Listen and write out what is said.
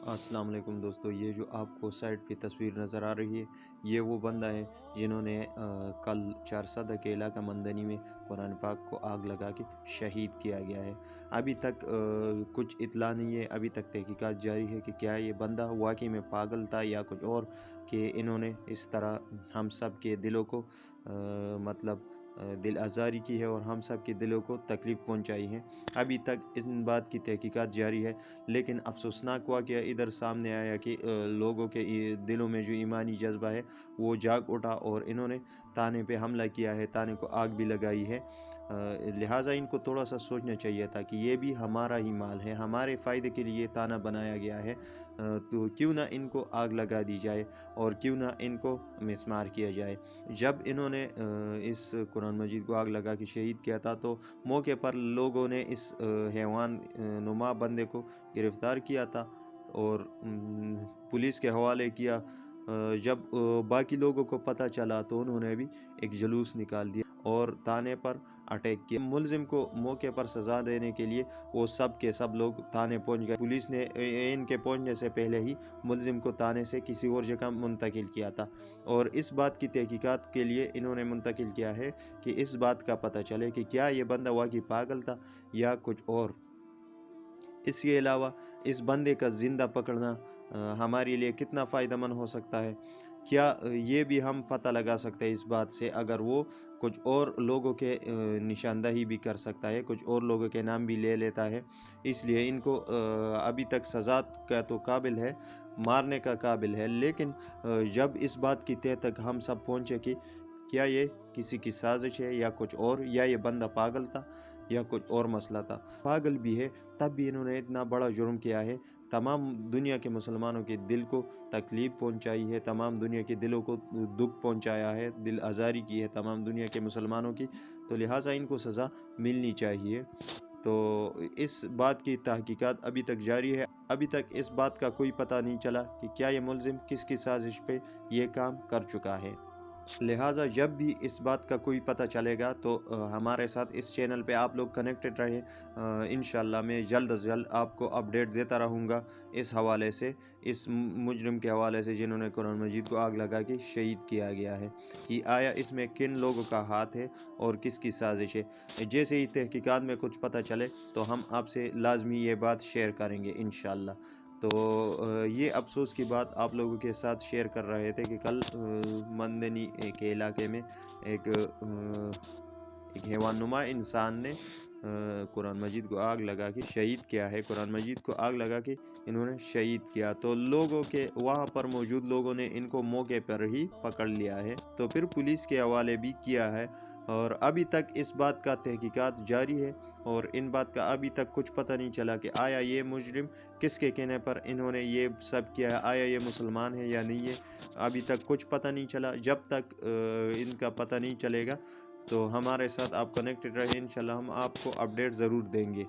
अस्सलाम वालेकुम दोस्तों, ये जो आपको साइड पे तस्वीर नज़र आ रही है, ये वो बंदा है जिन्होंने कल चारसदा के इलाका मंदनी में कुरान पाक को आग लगा के शहीद किया गया है। अभी तक कुछ इत्ला नहीं है, अभी तक तहकीकात जारी है कि क्या ये बंदा वाकई में पागल था या कुछ और, कि इन्होंने इस तरह हम सब के दिलों को मतलब दिल आज़ारी की है और हम सब के दिलों को तकलीफ़ पहुंचाई है। अभी तक इन बात की तहकीकात जारी है, लेकिन अफसोसनाक वाक़या इधर सामने आया कि लोगों के दिलों में जो ईमानी जज्बा है वो जाग उठा और इन्होंने ताने पे हमला किया है, ताने को आग भी लगाई है। लिहाजा इनको थोड़ा सा सोचना चाहिए था कि ये भी हमारा ही माल है, हमारे फ़ायदे के लिए ताना बनाया गया है, तो क्यों ना इनको आग लगा दी जाए और क्यों ना इनको मिसमार किया जाए। जब इन्होंने इस कुरान मजीद को आग लगा के शहीद किया था, तो मौके पर लोगों ने इस हैवान नुमा बंदे को गिरफ्तार किया था और पुलिस के हवाले किया। जब बाकी लोगों को पता चला तो उन्होंने भी एक जुलूस निकाल दिया और थाने पर अटैक किया। मुलजिम को मौके पर सज़ा देने के लिए वो सब के सब लोग थाने पहुंच गए। पुलिस ने इनके पहुंचने से पहले ही मुलजिम को थाने से किसी और जगह मुंतकिल किया था और इस बात की तहकीकात के लिए इन्होंने मुंतकिल किया है कि इस बात का पता चले कि क्या ये बंदा वाकई पागल था या कुछ और। इसके अलावा इस बंदे का ज़िंदा पकड़ना हमारे लिए कितना फ़ायदेमंद हो सकता है, क्या ये भी हम पता लगा सकते हैं इस बात से, अगर वो कुछ और लोगों के निशानदही भी कर सकता है, कुछ और लोगों के नाम भी ले लेता है। इसलिए इनको अभी तक सज़ा का तो काबिल है, मारने का काबिल है, लेकिन जब इस बात की तह तक हम सब पहुँचे कि क्या ये किसी की साजिश है या कुछ और, या ये बंदा पागल था या कुछ और मसला था। पागल भी है तब भी इन्होंने इतना बड़ा जुर्म किया है, तमाम दुनिया के मुसलमानों के दिल को तकलीफ़ पहुंचाई है, तमाम दुनिया के दिलों को दुख पहुंचाया है, दिल आज़ारी की है तमाम दुनिया के मुसलमानों की, तो लिहाजा इनको सज़ा मिलनी चाहिए। तो इस बात की तहकीकात अभी तक जारी है। अभी तक इस बात का कोई पता नहीं चला कि क्या ये मुलजिम किसकी साजिश पे ये काम कर चुका है। लिहाजा जब भी इस बात का कोई पता चलेगा तो हमारे साथ इस चैनल पे आप लोग कनेक्टेड रहें। इंशाल्लाह मैं जल्द अज जल्द आपको अपडेट देता रहूँगा इस हवाले से, इस मुजरिम के हवाले से जिन्होंने कुरान मजीद को आग लगा के शहीद किया गया है, कि आया इसमें किन लोगों का हाथ है और किसकी साजिश है। जैसे ही तहकीकात में कुछ पता चले तो हम आपसे लाजमी ये बात शेयर करेंगे इंशाल्लाह। तो ये अफ़सोस की बात आप लोगों के साथ शेयर कर रहे थे कि कल मंदनी के इलाके में एक हैवानुमा इंसान ने कुरान मजीद को आग लगा के शहीद किया है। कुरान मजीद को आग लगा के इन्होंने शहीद किया, तो लोगों के वहाँ पर मौजूद लोगों ने इनको मौके पर ही पकड़ लिया है, तो फिर पुलिस के हवाले भी किया है और अभी तक इस बात का तहकीकात जारी है और इन बात का अभी तक कुछ पता नहीं चला कि आया ये मुजरिम किसके कहने पर इन्होंने ये सब किया है, आया ये मुसलमान है या नहीं है, अभी तक कुछ पता नहीं चला। जब तक इनका पता नहीं चलेगा तो हमारे साथ आप कनेक्टेड रहे, इंशाल्लाह हम आपको अपडेट ज़रूर देंगे।